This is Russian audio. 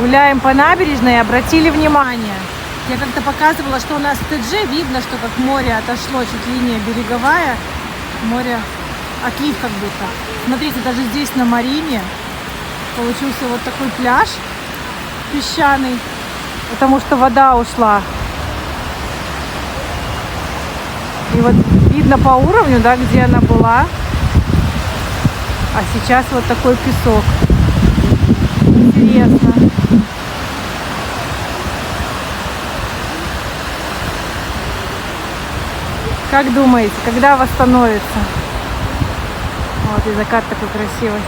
Гуляем по набережной и обратили внимание. Я как-то показывала, что у нас в ТДЖ видно, что как море отошло, чуть линия береговая. Море отлив как будто. Смотрите, даже здесь на Марине получился вот такой пляж песчаный, потому что вода ушла. И вот видно по уровню, да, где она была. А сейчас вот такой песок. Интересно. Как думаете, когда восстановится? Вот и закат такой красивый.